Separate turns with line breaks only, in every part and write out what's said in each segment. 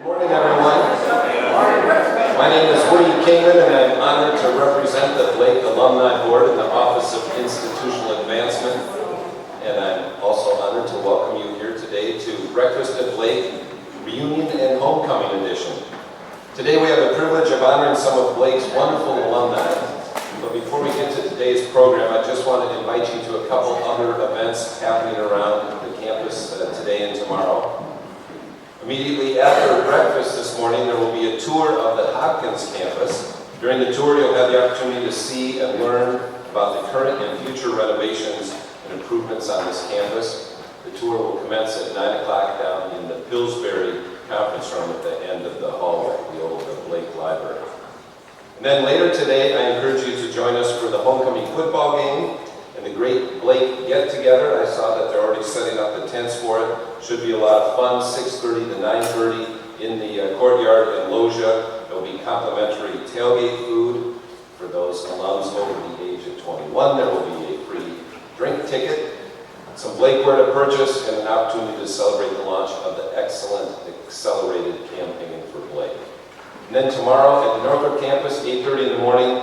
Morning, everyone. My name is Woody Kingman, and I'm honored to represent the Blake Alumni Board in the Office of Institutional Advancement. And I'm also honored to welcome you here today to Breakfast at Blake Reunion and Homecoming Edition. Today we have the privilege of honoring some of Blake's wonderful alumni. But before we get to today's program, I just want to invite you to a couple other events happening around the campus today and tomorrow. Immediately after breakfast this morning, there will be a tour of the Hopkins campus. During the tour, you'll have the opportunity to see and learn about the current and future renovations and improvements on this campus. The tour will commence at 9 o'clock down in the Pillsbury conference room at the end of the hallway, the old Blake Library. And then later today, I encourage you to join us for the homecoming football game and the great Blake get-together. I saw that they're already setting up the tents for it. Should be a lot of fun, 6:30 to 9:30 in the courtyard and loggia. There will be complimentary tailgate food for those alums over the age of 21. There will be a free drink ticket, some Blakeware to purchase, and an opportunity to celebrate the launch of the excellent Accelerated campaign for Blake. And then tomorrow at the Northrop campus, 8:30 in the morning,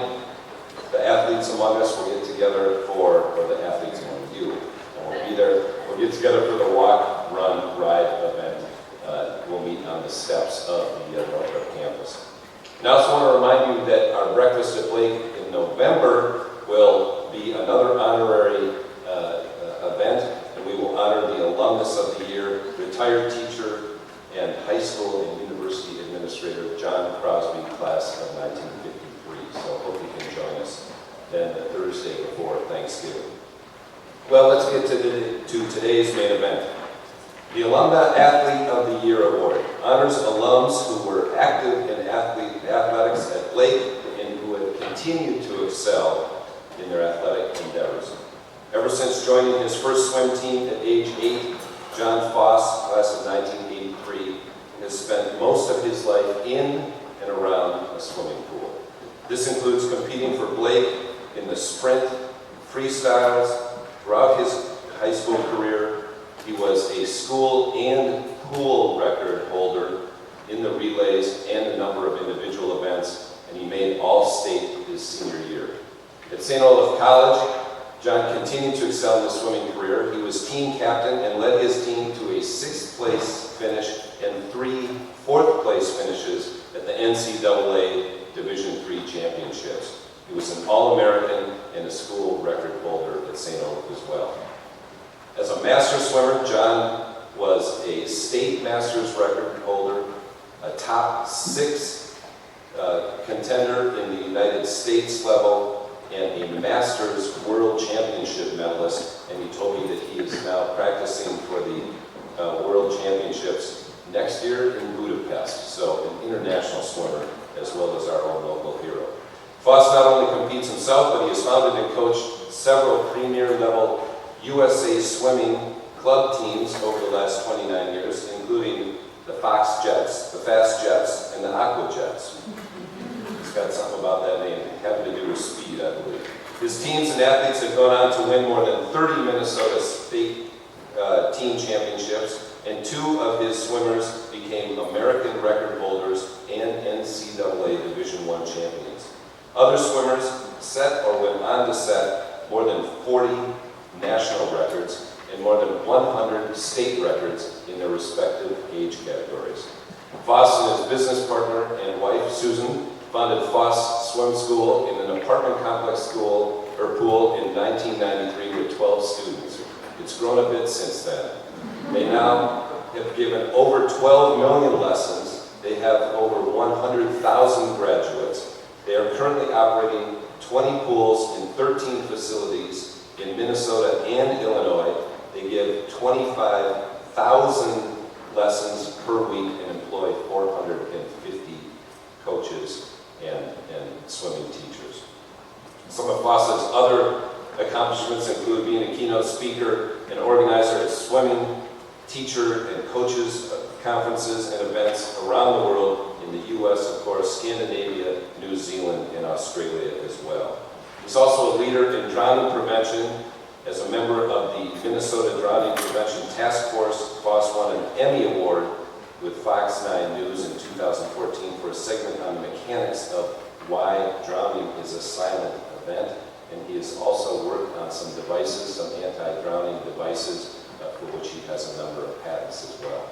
the athletes among us will get together or the athletes among you, and we'll be there. We'll get together for the walk, run, ride event. We'll meet on the steps of the Northrop campus. And I also want to remind you that our Breakfast at Blake in November will be another honorary event, and we will honor the alumnus of the year, retired teacher, and high school and university administrator Jon Crosby, class of 1953. So I hope you can join us then the Thursday before Thanksgiving. Well, let's get to today's main event. The Alumni Athlete of the Year Award honors alums who were active in athletics at Blake and who have continued to excel in their athletic endeavors. Ever since joining his first swim team at age 8, Jon Foss, class of 1983, has spent most of his life in and around a swimming pool. This includes competing for Blake in the sprint, freestyles. Throughout his high school career, he was a school and pool record holder in the relays and a number of individual events, and he made All-State his senior year. At St. Olaf College, Jon continued to excel in his swimming career. He was team captain and led his team to a 6th place finish and 3 4th-place finishes at the NCAA Division III championships. He was an All-American and a school record holder at St. Olaf as well. As a master swimmer, Jon was a state masters record holder, a top 6 contender in the United States level, and a Masters World Championship medalist, and he told me that he is now practicing for the World Championships next year in Budapest, so an international swimmer as well as our own local hero. Foss not only competes himself, but he has founded and coached several premier-level USA swimming club teams over the last 29 years, including the Fox Jets, the Fast Jets, and the Aqua Jets. It's got something about that name, having to do with speed, I believe. His teams and athletes have gone on to win more than 30 Minnesota State team championships, and 2 of his swimmers became American record holders and NCAA Division I champions. Other swimmers set or went on to set more than 40 national records and more than 100 state records in their respective age categories. Foss and his business partner and wife, Susan, founded Foss Swim School in an apartment complex pool in 1993 with 12 students. It's grown a bit since then. They now have given over 12 million lessons. They have over 100,000 graduates. They are currently operating 20 pools in 13 facilities in Minnesota and Illinois. They give 25,000 lessons per week and employ 450 coaches and swimming teachers. Some of Foss's other accomplishments include being a keynote speaker and organizer at swimming, teacher, and coaches conferences and events around the world in the U.S., of course, Scandinavia, New Zealand, and Australia as well. He's also a leader in drowning prevention. As a member of the Minnesota Drowning Prevention Task Force, Foss won an Emmy Award with Fox 9 News in 2014 for a segment on the mechanics of why drowning is a silent event. And he has also worked on some devices, some anti-drowning devices, for which he has a number of patents as well.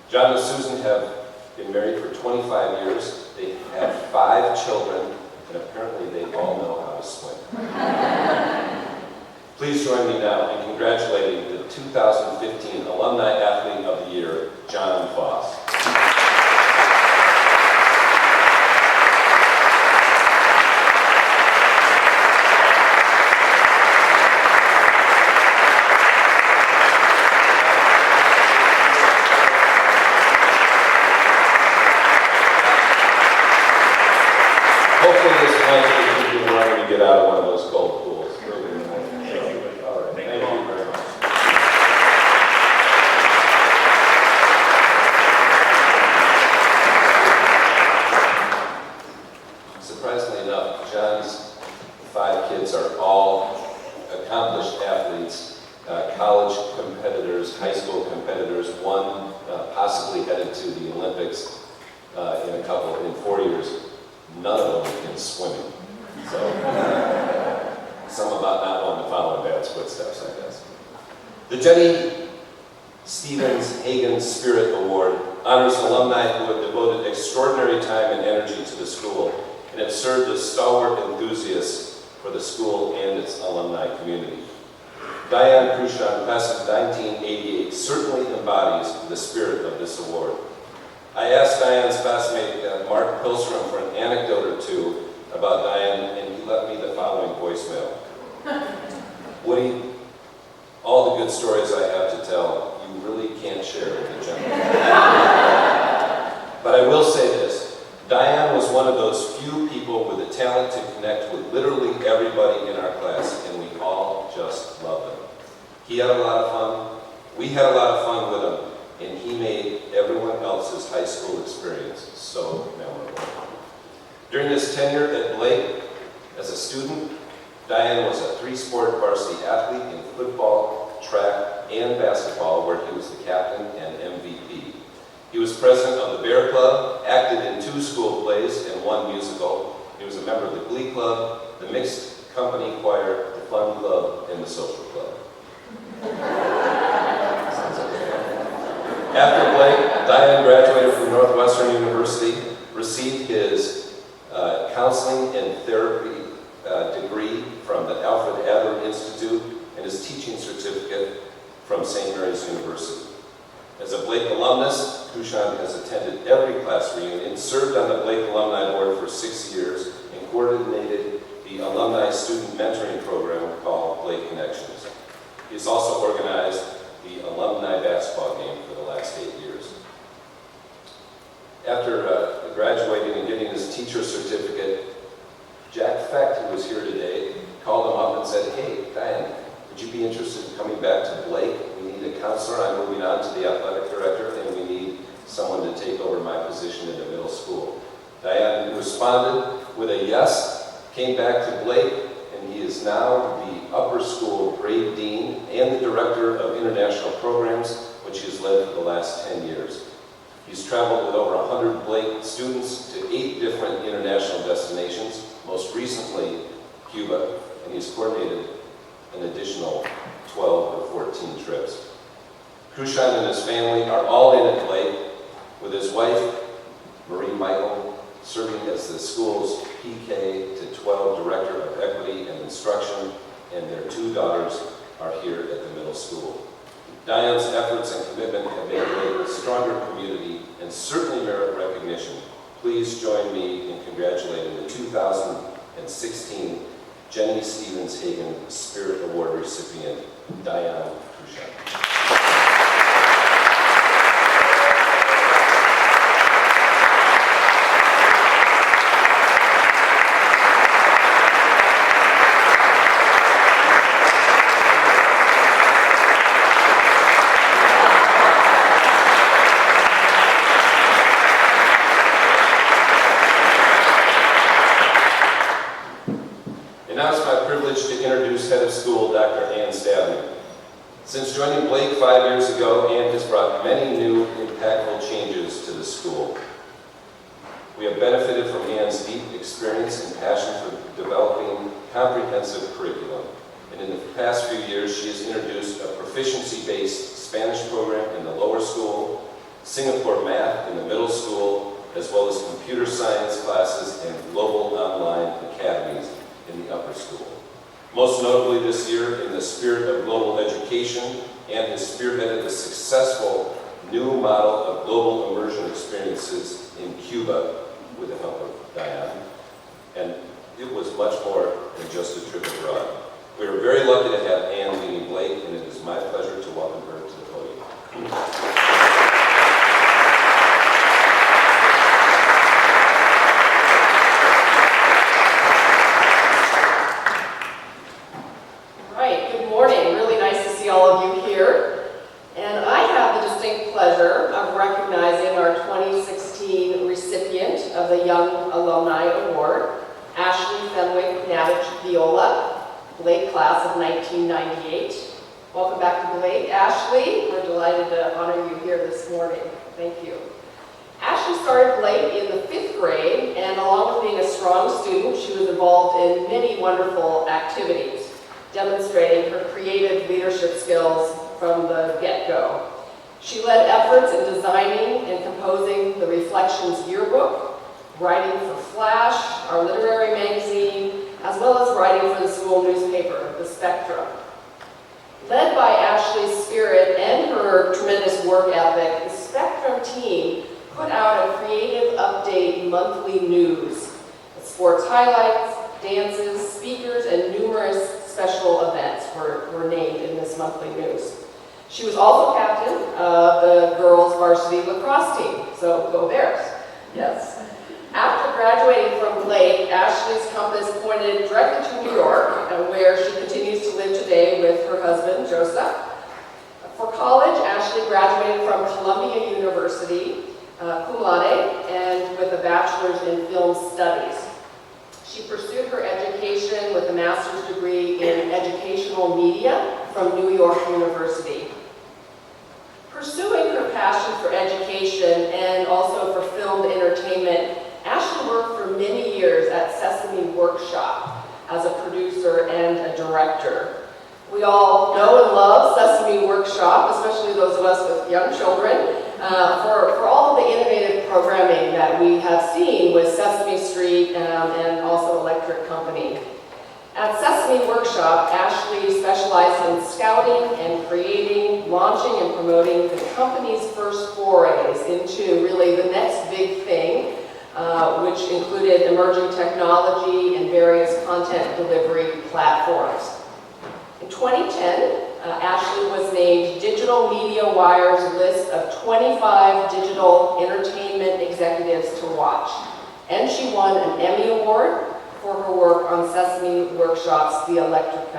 Jon and Susan have been married for 25 years. They have 5 children, and apparently they all know how to swim. Please join me now in congratulating the 2015 Alumni Athlete of the Year, Jon Foss. Hopefully this might keep you warm when you get out of one of those cold pools. All right, thank you very much. Surprisingly enough, Jon's 5 kids are all accomplished athletes, college competitors, high school competitors, one possibly headed to the Olympics in 4 years. None of them in swimming. So, some about not wanting to follow in Dad's footsteps, I guess. The Jenny Stevens Hagen Spirit Award honors alumni who have devoted extraordinary time and energy to the school and have served as stalwart enthusiasts for the school and its alumni community. Dion Crushshon, class of 1988, certainly embodies the spirit of this award. I asked Dion's classmate, Mark Pilstrom, for an anecdote or two about Dion, and he left me the following voicemail. Woody, all the good stories I have to tell, you really can't share with the general. But I will say this, Dion was one of those few people with the talent to connect with literally everybody in our class, and we all just loved him. He had a lot of fun, we had a lot of fun with him, and he made everyone else's high school experience so memorable. During his tenure at Blake, as a student, Dion was a 3-sport varsity athlete in football, track, and basketball, where he was the captain and MVP. He was president of the Bear Club, acted in 2 school plays and 1 musical. He was a member of the Glee Club, the Mixed Company Choir, the Fun Club, and the Social Club. After Blake, Dion graduated from Northwestern University, received his counseling and therapy degree from the Alfred Adler Institute and his teaching certificate from St. Mary's University. As a Blake alumnus, Crushshon has attended every class reunion, served on the Blake Alumni Board for 6 years, and coordinated the Alumni Student Mentoring Program called Blake Connections. He has also organized the alumni basketball game for the last 8 years. After graduating and getting his teacher certificate, Jack Fecht, who was here today, called him up and said, "Hey, Dion, would you be interested in coming back to Blake? We need a counselor. I'm moving on to the athletic director, and we need someone to take over my position in the middle school." Dion responded with a yes, came back to Blake, and he is now the upper school grade dean and the director of international programs, which he has led for the last 10 years. He's traveled with over 100 Blake students to 8 different international destinations, most recently Cuba, and he's coordinated an additional 12 or 14 trips. Crushshon and his family are all in at Blake, with his wife, Marie Michael, serving as the school's PK to 12 Director of Equity and Instruction, and their 2 daughters are here at the middle school. Dion's efforts and commitment have made Blake a stronger community and certainly merit recognition. Please join me in congratulating the 2016 Jenny Stevens Hagen Spirit Award recipient, Dion Crushshon. Since joining Blake 5 years ago, Ann has brought many new impactful changes to the school. We have benefited from Ann's deep experience and passion for developing comprehensive curriculum. And in the past few years, she has introduced a proficiency-based Spanish program in the lower school, Singapore math in the middle school, as well as computer science classes and global online academies in the upper school. Most notably this year, in the spirit of global education, Ann has spearheaded a successful new model of global immersion experiences in Cuba with the help of Dion. And it was much more than just a trip abroad. We are very lucky to have Ann leading Blake, and it is my pleasure to welcome her to the podium.
Of the Young Alumni Award, Ashley Fenwick-Naditch Viola, Blake class of 1998. Welcome back to Blake. Ashley, we're delighted to honor you here this morning. Thank you. Ashley started Blake in the 5th grade, and along with being a strong student, she was involved in many wonderful activities, demonstrating her creative leadership skills from the get-go. She led efforts in designing and composing the Reflections yearbook, writing for Flash, our literary magazine, as well as writing for the school newspaper, The Spectrum. Led by Ashley's spirit and her tremendous work ethic, the Spectrum team put out a creative update monthly news. Sports highlights, dances, speakers, and numerous special events were named in this monthly news. She was also captain of the girls' varsity lacrosse team, so go Bears. Yes. After graduating from Blake, Ashley's compass pointed directly to New York, where she continues to live today with her husband, Joseph. For college, Ashley graduated from Columbia University, cum laude, and with a bachelor's in film studies. She pursued her education with a master's degree in educational media from New York University. Pursuing her passion for education and also for filmed entertainment, Ashley worked for many years at Sesame Workshop as a producer and a director. We all know and love Sesame Workshop, especially those of us with young children, for all of the innovative programming that we have seen with Sesame Street and also Electric Company. At Sesame Workshop, Ashley specialized in scouting and creating, launching, and promoting the company's first forays into really the next big thing, which included emerging technology and various content delivery platforms. In 2010, Ashley was named Digital Media Wire's list of 25 digital entertainment executives to watch, and she won an Emmy Award for her work on Sesame Workshop's The Electric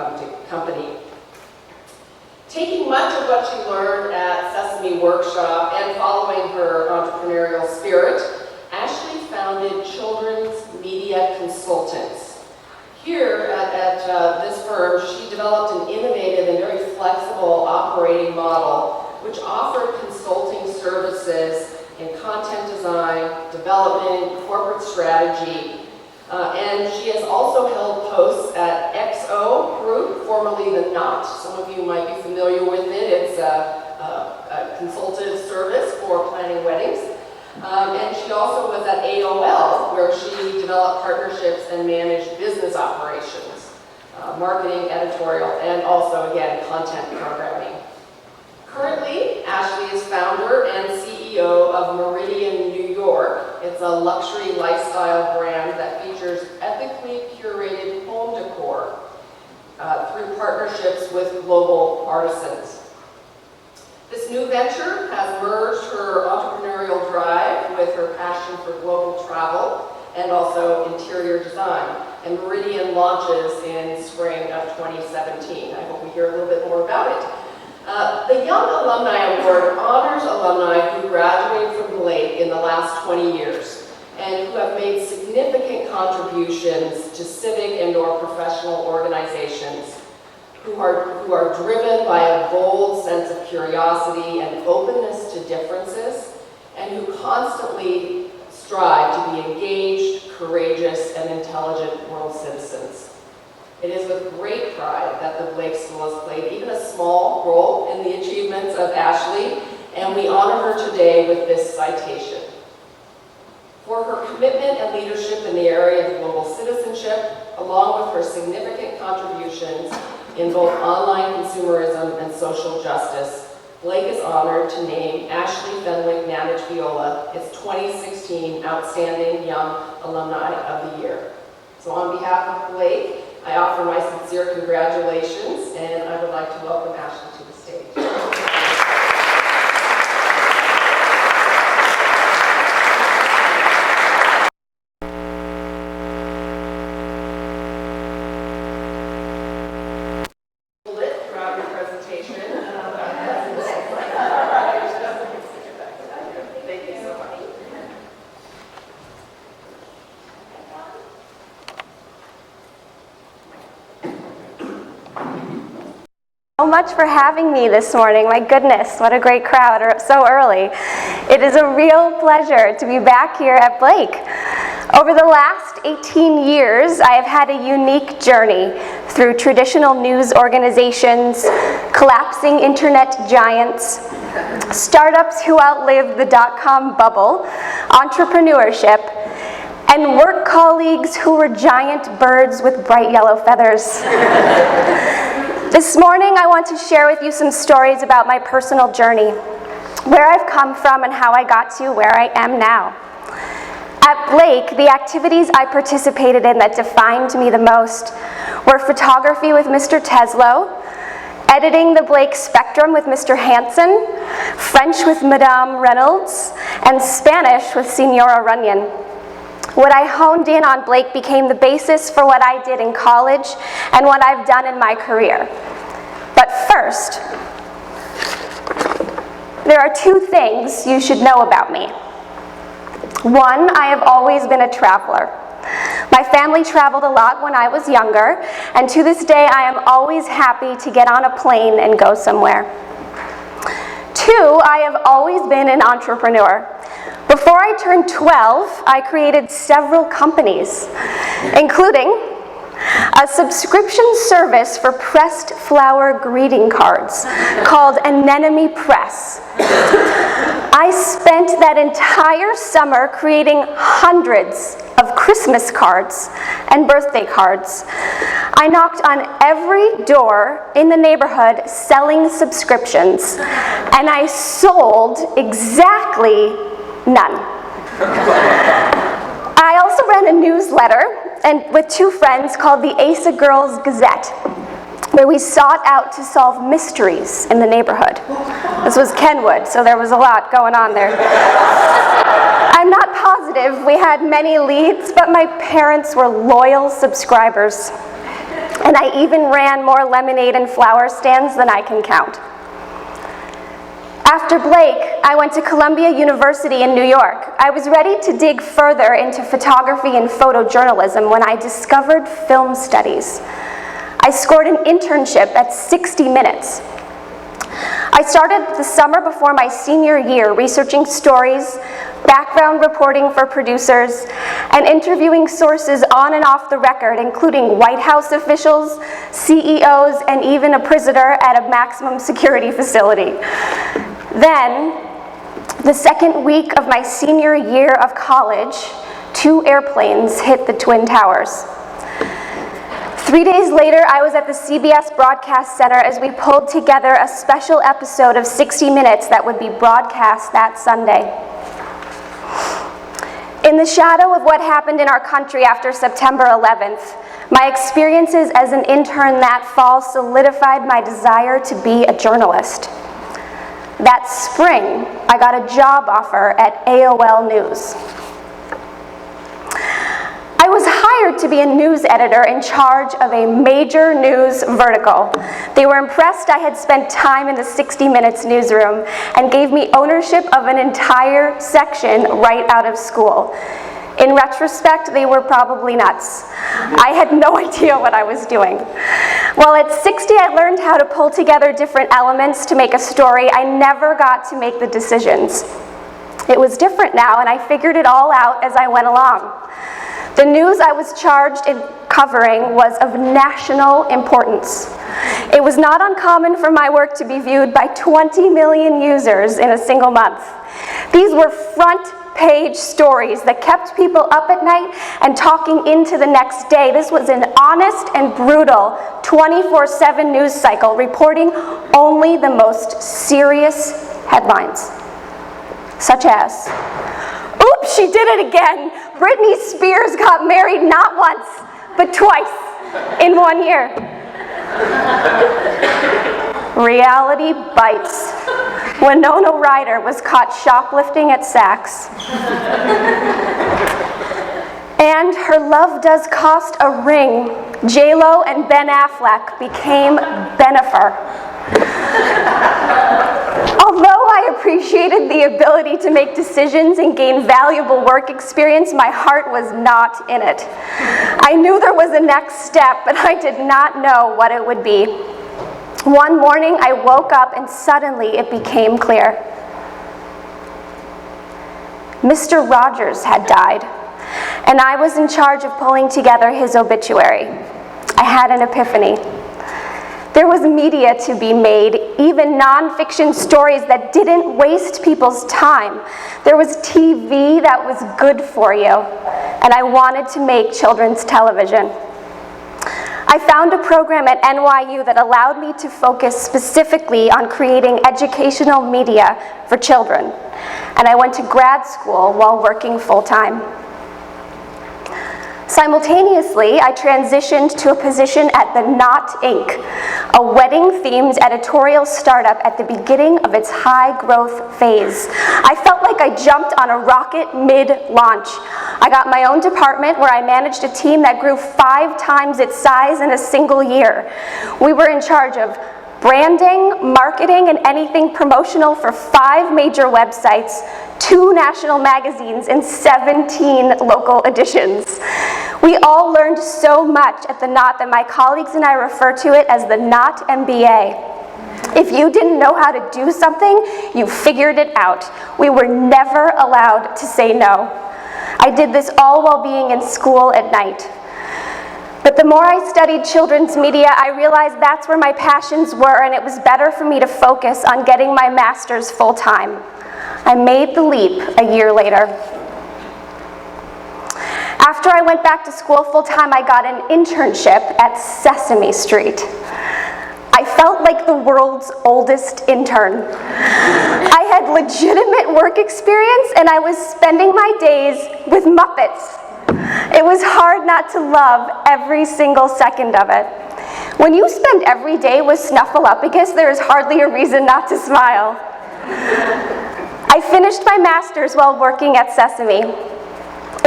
Company. Taking much of what she learned at Sesame Workshop and following her entrepreneurial spirit, Ashley founded Children's Media Consultants. Here at this firm, she developed an innovative and very flexible operating model which offered consulting services in content design, development, corporate strategy, and she has also held posts at XO Group, formerly the Knot. Some of you might be familiar with it. It's a consultative service for planning weddings. And she also was at AOL, where she developed partnerships and managed business operations, marketing, editorial, and also, again, content programming. Currently, Ashley is founder and CEO of Meridian New York. It's a luxury lifestyle brand that features ethically curated home decor through partnerships with global artisans. This new venture has merged her entrepreneurial drive with her passion for global travel and also interior design. And Meridian launches in spring of 2017. I hope we hear a little bit more about it. The Young Alumni Award honors alumni who graduated from Blake in the last 20 years and who have made significant contributions to civic and/or professional organizations. who are driven by a bold sense of curiosity and openness to differences, and who constantly strive to be engaged, courageous, and intelligent world citizens. It is with great pride that the Blake School has played even a small role in the achievements of Ashley, and we honor her today with this citation. For her commitment and leadership in the area of global citizenship, along with her significant contributions in both online consumerism and social justice, Blake is honored to name Ashley Fenwick-Naditch Viola its 2016 Outstanding Young Alumni of the Year. So on behalf of Blake, I offer my sincere congratulations, and I would like to welcome Ashley to the stage. Throughout your presentation. Thank you so much.
So much for having me this morning. My goodness, what a great crowd, so early. It is a real pleasure to be back here at Blake. Over the last 18 years, I have had a unique journey through traditional news organizations, collapsing internet giants, startups who outlived the dot-com bubble, entrepreneurship, and work colleagues who were giant birds with bright yellow feathers. This morning, I want to share with you some stories about my personal journey, where I've come from and how I got to where I am now. At Blake, the activities I participated in that defined me the most were photography with Mr. Teslo, editing the Blake Spectrum with Mr. Hansen, French with Madame Reynolds, and Spanish with Senora Runyon. What I honed in on Blake became the basis for what I did in college and what I've done in my career. But first, there are two things you should know about me. One, I have always been a traveler. My family traveled a lot when I was younger, and to this day I am always happy to get on a plane and go somewhere. Two, I have always been an entrepreneur. Before I turned 12, I created several companies, including a subscription service for pressed flower greeting cards called Anemone Press. I spent that entire summer creating hundreds of Christmas cards and birthday cards. I knocked on every door in the neighborhood selling subscriptions, and I sold exactly none. I also ran a newsletter with two friends called the Asa Girls Gazette, where we sought out to solve mysteries in the neighborhood. This was Kenwood, so there was a lot going on there. I'm not positive we had many leads, but my parents were loyal subscribers. And I even ran more lemonade and flower stands than I can count. After Blake, I went to Columbia University in New York. I was ready to dig further into photography and photojournalism when I discovered film studies. I scored an internship at 60 Minutes. I started the summer before my senior year researching stories, background reporting for producers, and interviewing sources on and off the record, including White House officials, CEOs, and even a prisoner at a maximum security facility. Then, the second week of my senior year of college, 2 airplanes hit the Twin Towers. 3 days later, I was at the CBS Broadcast Center as we pulled together a special episode of 60 Minutes that would be broadcast that Sunday. In the shadow of what happened in our country after September 11th, my experiences as an intern that fall solidified my desire to be a journalist. That spring, I got a job offer at AOL News. I was hired to be a news editor in charge of a major news vertical. They were impressed I had spent time in the 60 Minutes newsroom and gave me ownership of an entire section right out of school. In retrospect, they were probably nuts. I had no idea what I was doing. Well, at 60, I learned how to pull together different elements to make a story. I never got to make the decisions. It was different now, and I figured it all out as I went along. The news I was charged in covering was of national importance. It was not uncommon for my work to be viewed by 20 million users in a single month. These were front-page stories that kept people up at night and talking into the next day. This was an honest and brutal 24/7 news cycle, reporting only the most serious headlines, such as, "Oops, she did it again. Britney Spears got married not once, but twice in 1 year." Reality bites. Winona Ryder was caught shoplifting at Saks. And her love does cost a ring. J-Lo and Ben Affleck became Bennifer. Although I appreciated the ability to make decisions and gain valuable work experience, my heart was not in it. I knew there was a next step, but I did not know what it would be. One morning, I woke up and suddenly it became clear. Mr. Rogers had died, and I was in charge of pulling together his obituary. I had an epiphany. There was media to be made, even nonfiction stories that didn't waste people's time. There was TV that was good for you, and I wanted to make children's television. I found a program at NYU that allowed me to focus specifically on creating educational media for children, and I went to grad school while working full-time. Simultaneously, I transitioned to a position at the Knot Inc., a wedding-themed editorial startup at the beginning of its high-growth phase. I felt like I jumped on a rocket mid-launch. I got my own department where I managed a team that grew 5 times its size in a single year. We were in charge of branding, marketing, and anything promotional for 5 major websites, 2 national magazines, and 17 local editions. We all learned so much at the Knot that my colleagues and I refer to it as the Knot MBA. If you didn't know how to do something, you figured it out. We were never allowed to say no. I did this all while being in school at night. But the more I studied children's media, I realized that's where my passions were, and it was better for me to focus on getting my master's full-time. I made the leap a year later. After I went back to school full-time, I got an internship at Sesame Street. I felt like the world's oldest intern. I had legitimate work experience, and I was spending my days with Muppets. It was hard not to love every single second of it. When you spend every day with Snuffleupagus, there is hardly a reason not to smile. I finished my master's while working at Sesame.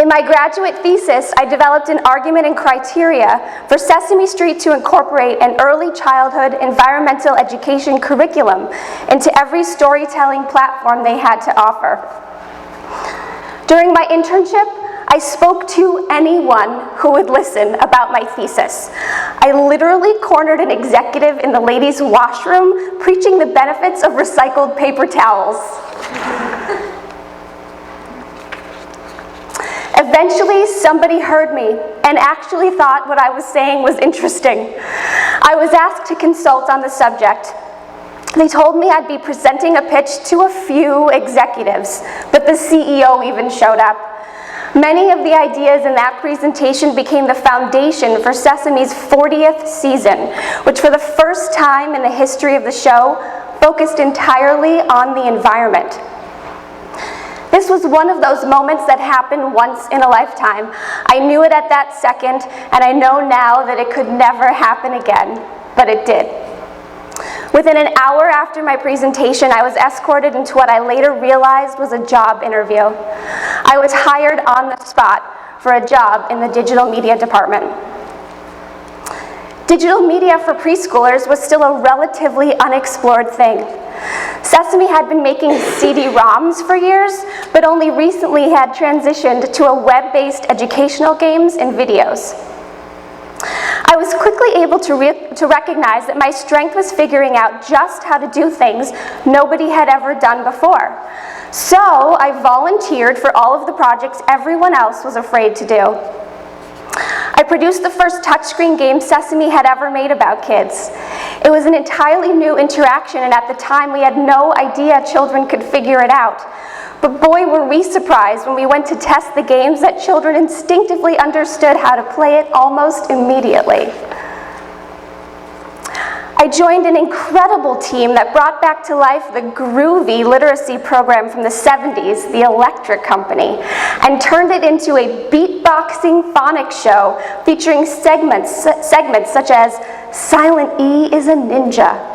In my graduate thesis, I developed an argument and criteria for Sesame Street to incorporate an early childhood environmental education curriculum into every storytelling platform they had to offer. During my internship, I spoke to anyone who would listen about my thesis. I literally cornered an executive in the ladies' washroom preaching the benefits of recycled paper towels. Eventually, somebody heard me and actually thought what I was saying was interesting. I was asked to consult on the subject. They told me I'd be presenting a pitch to a few executives, but the CEO even showed up. Many of the ideas in that presentation became the foundation for Sesame's 40th season, which for the first time in the history of the show, focused entirely on the environment. This was one of those moments that happen once in a lifetime. I knew it at that second, and I know now that it could never happen again, but it did. Within an hour after my presentation, I was escorted into what I later realized was a job interview. I was hired on the spot for a job in the digital media department. Digital media for preschoolers was still a relatively unexplored thing. Sesame had been making CD-ROMs for years, but only recently had transitioned to a web-based educational games and videos. I was quickly able to recognize that my strength was figuring out just how to do things nobody had ever done before. So I volunteered for all of the projects everyone else was afraid to do. I produced the first touchscreen game Sesame had ever made about kids. It was an entirely new interaction, and at the time we had no idea children could figure it out. But boy, were we surprised when we went to test the games that children instinctively understood how to play it almost immediately. I joined an incredible team that brought back to life the groovy literacy program from the 70s, the Electric Company, and turned it into a beatboxing phonics show featuring segments such as Silent E is a Ninja.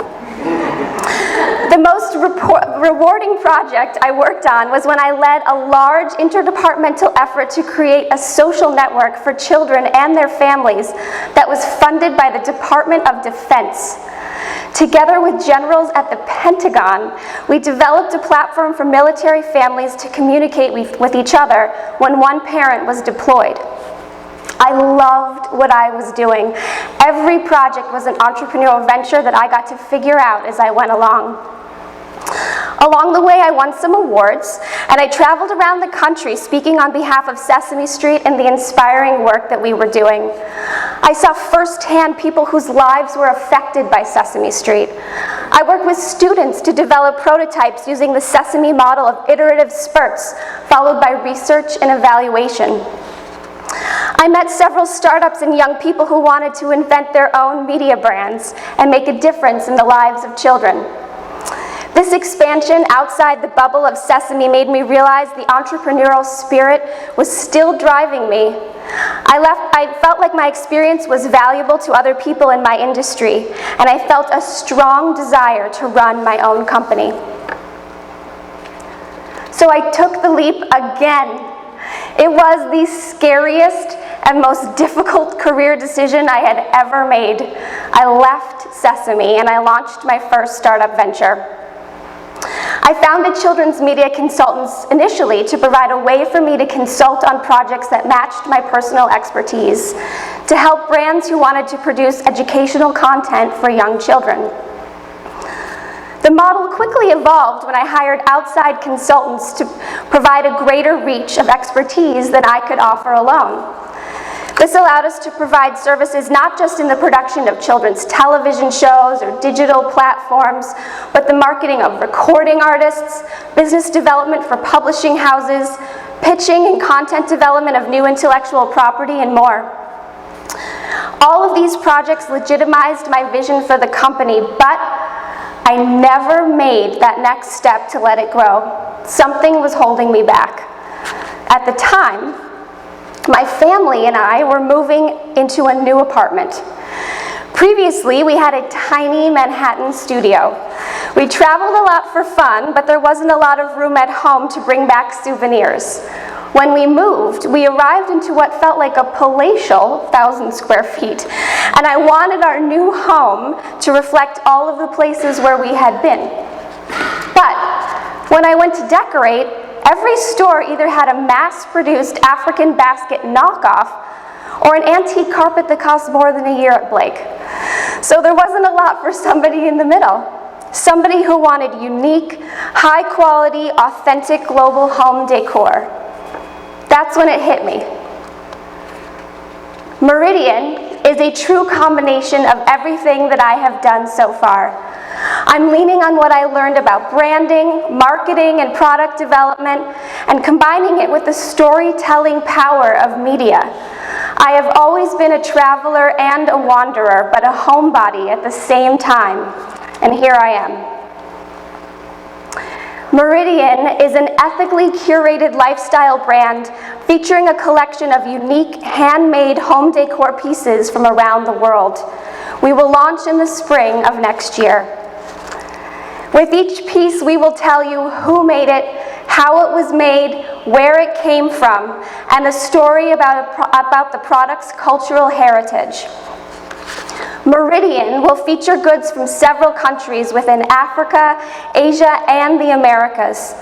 The most rewarding project I worked on was when I led a large interdepartmental effort to create a social network for children and their families that was funded by the Department of Defense. Together with generals at the Pentagon, we developed a platform for military families to communicate with each other when one parent was deployed. I loved what I was doing. Every project was an entrepreneurial venture that I got to figure out as I went along. Along the way, I won some awards, and I traveled around the country speaking on behalf of Sesame Street and the inspiring work that we were doing. I saw firsthand people whose lives were affected by Sesame Street. I worked with students to develop prototypes using the Sesame model of iterative spurts, followed by research and evaluation. I met several startups and young people who wanted to invent their own media brands and make a difference in the lives of children. This expansion outside the bubble of Sesame made me realize the entrepreneurial spirit was still driving me. I felt like my experience was valuable to other people in my industry, and I felt a strong desire to run my own company. So I took the leap again. It was the scariest and most difficult career decision I had ever made. I left Sesame and I launched my first startup venture. I founded Children's Media Consultants initially to provide a way for me to consult on projects that matched my personal expertise, to help brands who wanted to produce educational content for young children. The model quickly evolved when I hired outside consultants to provide a greater reach of expertise than I could offer alone. This allowed us to provide services not just in the production of children's television shows or digital platforms, but the marketing of recording artists, business development for publishing houses, pitching and content development of new intellectual property, and more. All of these projects legitimized my vision for the company, but I never made that next step to let it grow. Something was holding me back. At the time, my family and I were moving into a new apartment. Previously, we had a tiny Manhattan studio. We traveled a lot for fun, but there wasn't a lot of room at home to bring back souvenirs. When we moved, we arrived into what felt like a palatial 1,000 square feet, and I wanted our new home to reflect all of the places where we had been. But when I went to decorate, every store either had a mass-produced African basket knockoff or an antique carpet that cost more than a year at Blake. So there wasn't a lot for somebody in the middle. Somebody who wanted unique, high-quality, authentic global home decor. That's when it hit me. Meridian is a true combination of everything that I have done so far. I'm leaning on what I learned about branding, marketing, and product development, and combining it with the storytelling power of media. I have always been a traveler and a wanderer, but a homebody at the same time, and here I am. Meridian is an ethically curated lifestyle brand featuring a collection of unique handmade home decor pieces from around the world. We will launch in the spring of next year. With each piece, we will tell you who made it, how it was made, where it came from, and the story about the product's cultural heritage. Meridian will feature goods from several countries within Africa, Asia, and the Americas.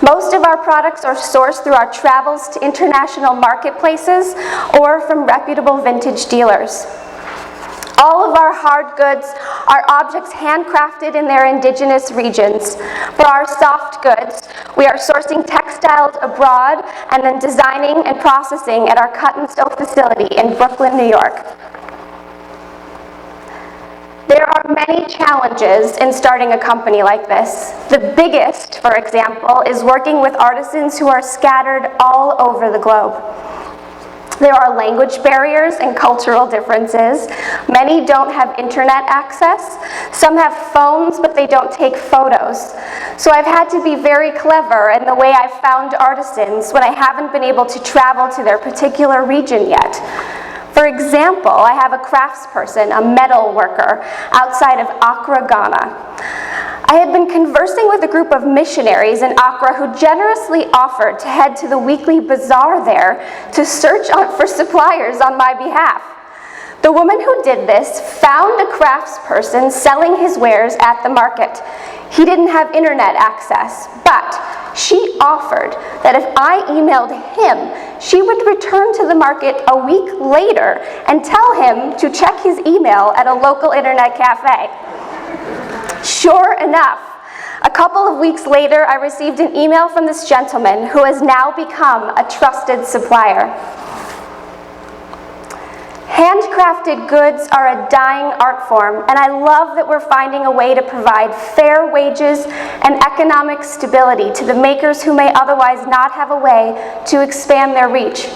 Most of our products are sourced through our travels to international marketplaces or from reputable vintage dealers. All of our hard goods are objects handcrafted in their indigenous regions. For our soft goods, we are sourcing textiles abroad and then designing and processing at our cut and sew facility in Brooklyn, New York. There are many challenges in starting a company like this. The biggest, for example, is working with artisans who are scattered all over the globe. There are language barriers and cultural differences. Many don't have internet access. Some have phones, but they don't take photos. So I've had to be very clever in the way I've found artisans when I haven't been able to travel to their particular region yet. For example, I have a craftsperson, a metal worker, outside of Accra, Ghana. I had been conversing with a group of missionaries in Accra who generously offered to head to the weekly bazaar there to search for suppliers on my behalf. The woman who did this found a craftsperson selling his wares at the market. He didn't have internet access, but she offered that if I emailed him, she would return to the market a week later and tell him to check his email at a local internet cafe. Sure enough, a couple of weeks later, I received an email from this gentleman who has now become a trusted supplier. Handcrafted goods are a dying art form, and I love that we're finding a way to provide fair wages and economic stability to the makers who may otherwise not have a way to expand their reach.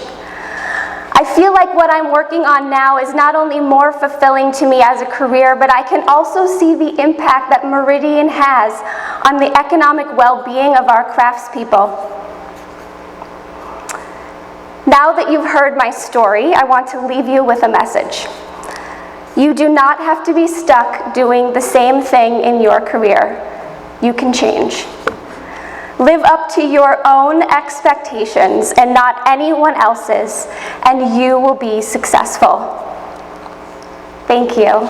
I feel like what I'm working on now is not only more fulfilling to me as a career, but I can also see the impact that Meridian has on the economic well-being of our craftspeople. Now that you've heard my story, I want to leave you with a message. You do not have to be stuck doing the same thing in your career. You can change. Live up to your own expectations and not anyone else's, and you will be successful. Thank you.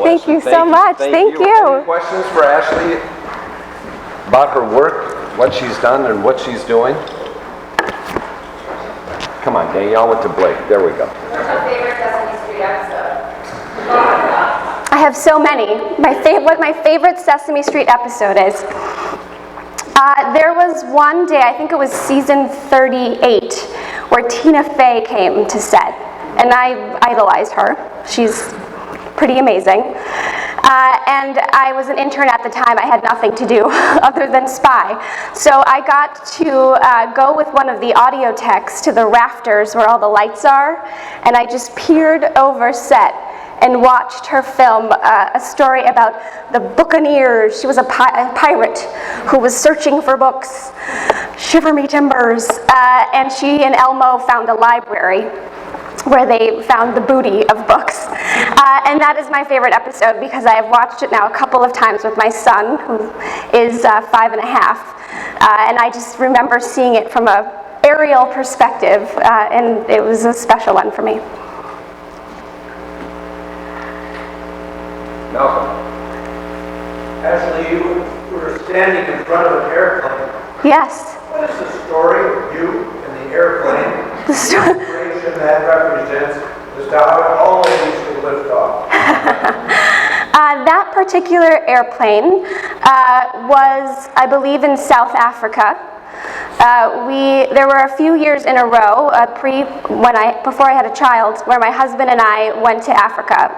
Thank you so much. Thank you.
Any questions for Ashley about her work, what she's done, and what she's doing? Come on, Danielle with the Blake. There we go.
What's your favorite Sesame Street episode?
I have so many. What my favorite Sesame Street episode is. There was one day, I think it was season 38, where Tina Fey came to set, and I idolized her. She's pretty amazing. And I was an intern at the time. I had nothing to do other than spy. So I got to go with one of the audio techs to the rafters where all the lights are, and I just peered over set and watched her film a story about the Buccaneers. She was a pirate who was searching for books. Shiver me timbers. And she and Elmo found a library where they found the booty of books. And that is my favorite episode because I have watched it now a couple of times with my son, who is 5 and a half. And I just remember seeing it from an aerial perspective, and it was a special one for me.
Malcolm. Ashley, you were standing in front of an airplane.
Yes.
What is the story of you and the airplane? The inspiration that represents as to how it always should lift off.
That particular airplane was, I believe, in South Africa. There were a few years in a row, before I had a child, where my husband and I went to Africa.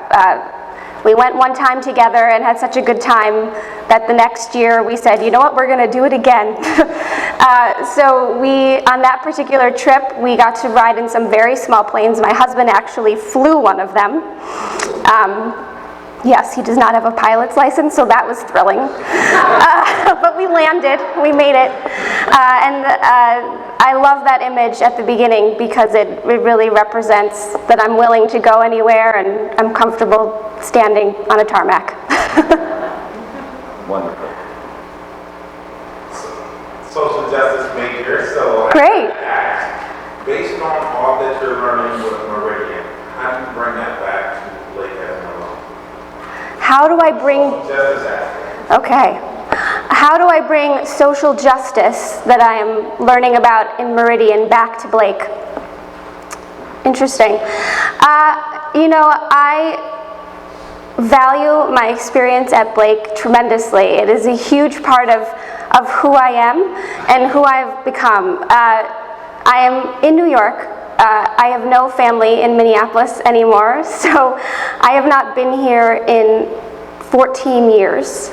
We went one time together and had such a good time that the next year we said, you know what, we're going to do it again. So on that particular trip, we got to ride in some very small planes. My husband actually flew one of them. Yes, he does not have a pilot's license, so that was thrilling. But we landed, we made it. I love that image at the beginning because it really represents that I'm willing to go anywhere and I'm comfortable standing on a tarmac.
Wonderful.
Social justice major, so
Great.
I asked, based on all that you're learning with Meridian, how do you bring that back to Blake as an alum?
How do I bring...
Social justice aspect.
Okay. How do I bring social justice that I am learning about in Meridian back to Blake? Interesting. You know, I value my experience at Blake tremendously. It is a huge part of who I am and who I've become. I am in New York. I have no family in Minneapolis anymore, so I have not been here in 14 years.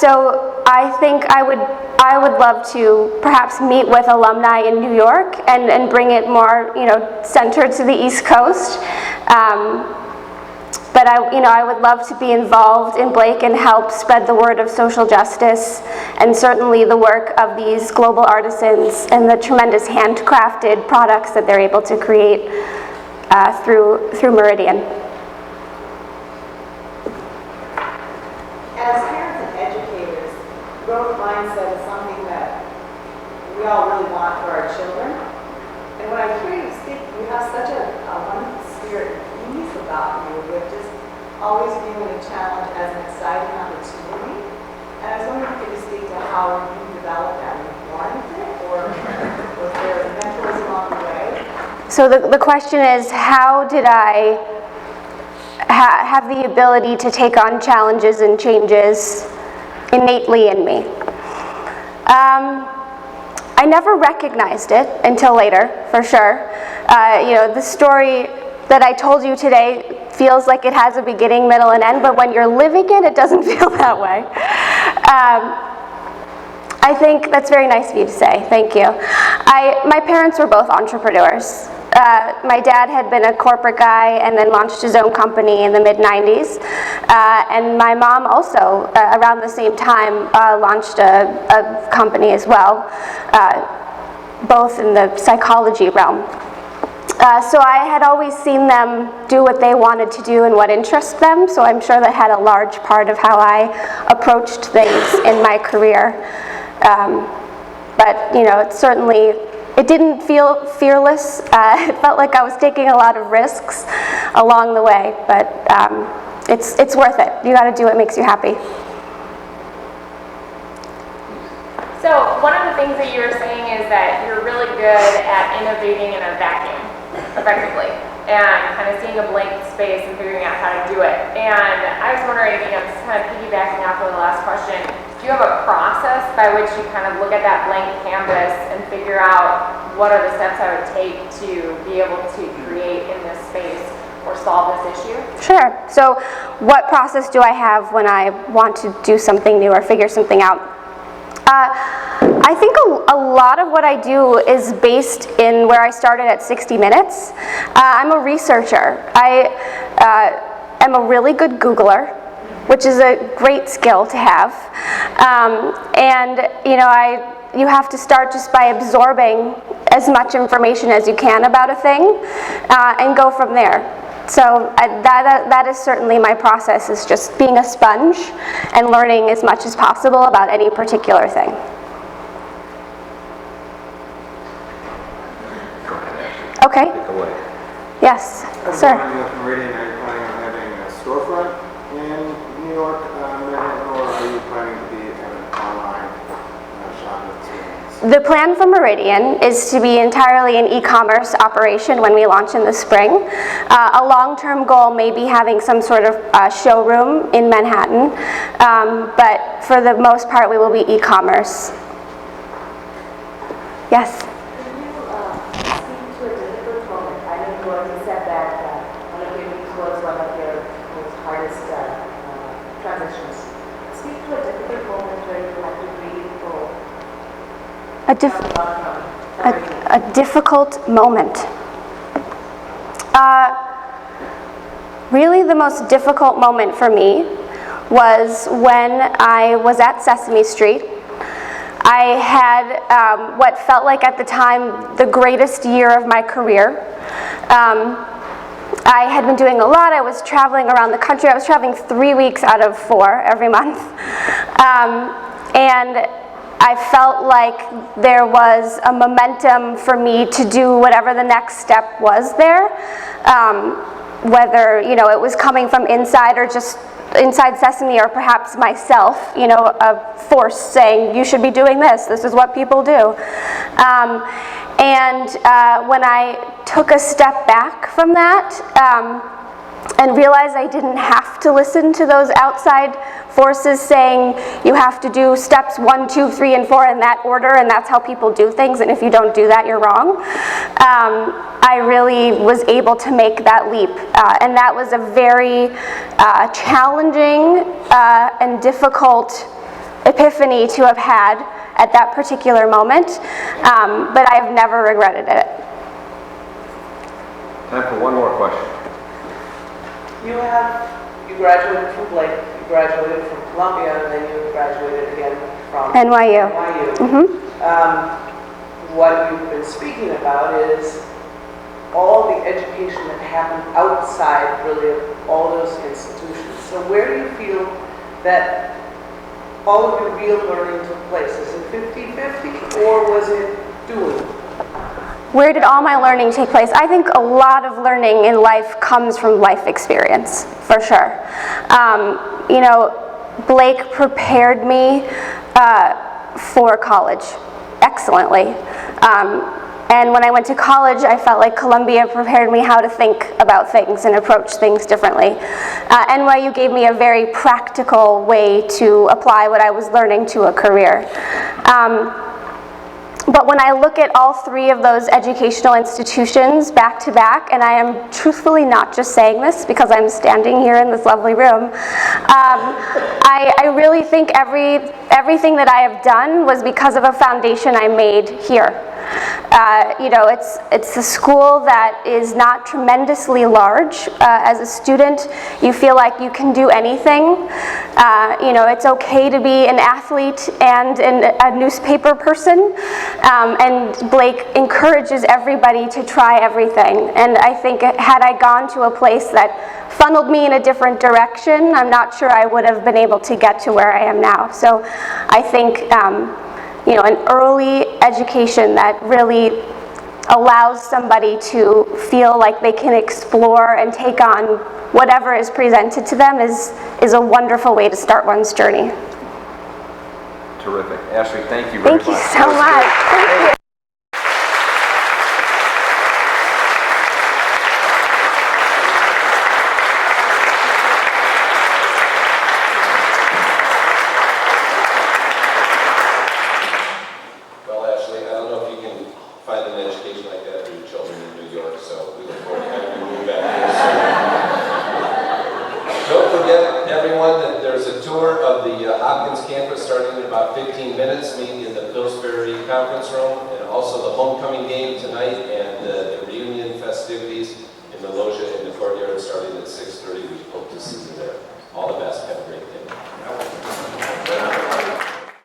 So I think I would love to perhaps meet with alumni in New York and bring it more, you know, centered to the East Coast. But I would love to be involved in Blake and help spread the word of social justice, and certainly the work of these global artisans and the tremendous handcrafted products that they're able to create through Meridian.
As parents and educators, growth mindset is something that we all really want for our children. And when I hear you speak, you have such a wonderful spirit and ease about you, with just always viewing a challenge as an exciting opportunity. And I was wondering if you could speak to how you developed that. Were you born with it, or was there mentors along the way?
So the question is, how did I have the ability to take on challenges and changes innately in me? I never recognized it until later, for sure. You know, the story that I told you today feels like it has a beginning, middle, and end, but when you're living it, it doesn't feel that way. I think that's very nice of you to say. Thank you. My parents were both entrepreneurs. My dad had been a corporate guy and then launched his own company in the mid-90s. And my mom also, around the same time, launched a company as well, both in the psychology realm. So I had always seen them do what they wanted to do and what interests them, so I'm sure that had a large part of how I approached things in my career. But, you know, it didn't feel fearless. It felt like I was taking a lot of risks along the way, but it's worth it. You got to do what makes you happy.
So one of the things that you were saying is that you're really good at innovating in a vacuum, effectively, and kind of seeing a blank space and figuring out how to do it. And I was wondering, you know, just kind of piggybacking off of the last question, do you have a process by which you kind of look at that blank canvas and figure out what are the steps I would take to be able to create in this space or solve this issue?
Sure. So what process do I have when I want to do something new or figure something out? I think a lot of what I do is based in where I started at 60 Minutes. I'm a researcher. I am a really good Googler, which is a great skill to have. And you know, you have to start just by absorbing as much information as you can about a thing and go from there. So that is certainly my process, is just being a sponge and learning as much as possible about any particular thing. Okay.
Take away.
Yes, sir.
With Meridian, are you planning on having a storefront in New York, Manhattan, or are you planning to be an online shopping experience?
The plan for Meridian is to be entirely an e-commerce operation when we launch in the spring. A long-term goal may be having some sort of showroom in Manhattan, but for the most part we will be e-commerce. Yes?
Can you speak to a difficult moment? I know you already said that one of your needs was one of your most hardest transitions. Speak to a difficult moment where you had to really go.
A difficult moment. Really the most difficult moment for me was when I was at Sesame Street. I had what felt like at the time the greatest year of my career. I had been doing a lot. I was traveling around the country. I was traveling 3 weeks out of 4 every month. And I felt like there was a momentum for me to do whatever the next step was there. Whether, you know, it was coming from inside or just inside Sesame, or perhaps myself, you know, a force saying, you should be doing this. This is what people do. When I took a step back from that and realized I didn't have to listen to those outside forces saying you have to do steps 1, 2, 3, and 4 in that order, and that's how people do things, and if you don't do that, you're wrong. I really was able to make that leap, and that was a very challenging and difficult epiphany to have had at that particular moment, but I've never regretted it.
Time for one more question.
You graduated from Blake, you graduated from Columbia, and then you graduated again from
NYU.
What you've been speaking about is all the education that happened outside, really, of all those institutions. So where do you feel that all of your real learning took place? Is it 50-50, or was it doing?
Where did all my learning take place? I think a lot of learning in life comes from life experience, for sure. You know, Blake prepared me for college excellently. And when I went to college, I felt like Columbia prepared me how to think about things and approach things differently. NYU gave me a very practical way to apply what I was learning to a career. But when I look at all 3 of those educational institutions back to back, and I am truthfully not just saying this because I'm standing here in this lovely room, I really think everything that I have done was because of a foundation I made here. You know, it's a school that is not tremendously large. As a student, you feel like you can do anything. You know, it's okay to be an athlete and a newspaper person. And Blake encourages everybody to try everything. And I think had I gone to a place that funneled me in a different direction, I'm not sure I would have been able to get to where I am now. So I think you know, an early education that really allows somebody to feel like they can explore and take on whatever is presented to them is a wonderful way to start one's journey.
Terrific. Ashley, thank you very much.
Thank you so much. Thank you.
Meet in the Pillsbury Conference Room, and also the homecoming game tonight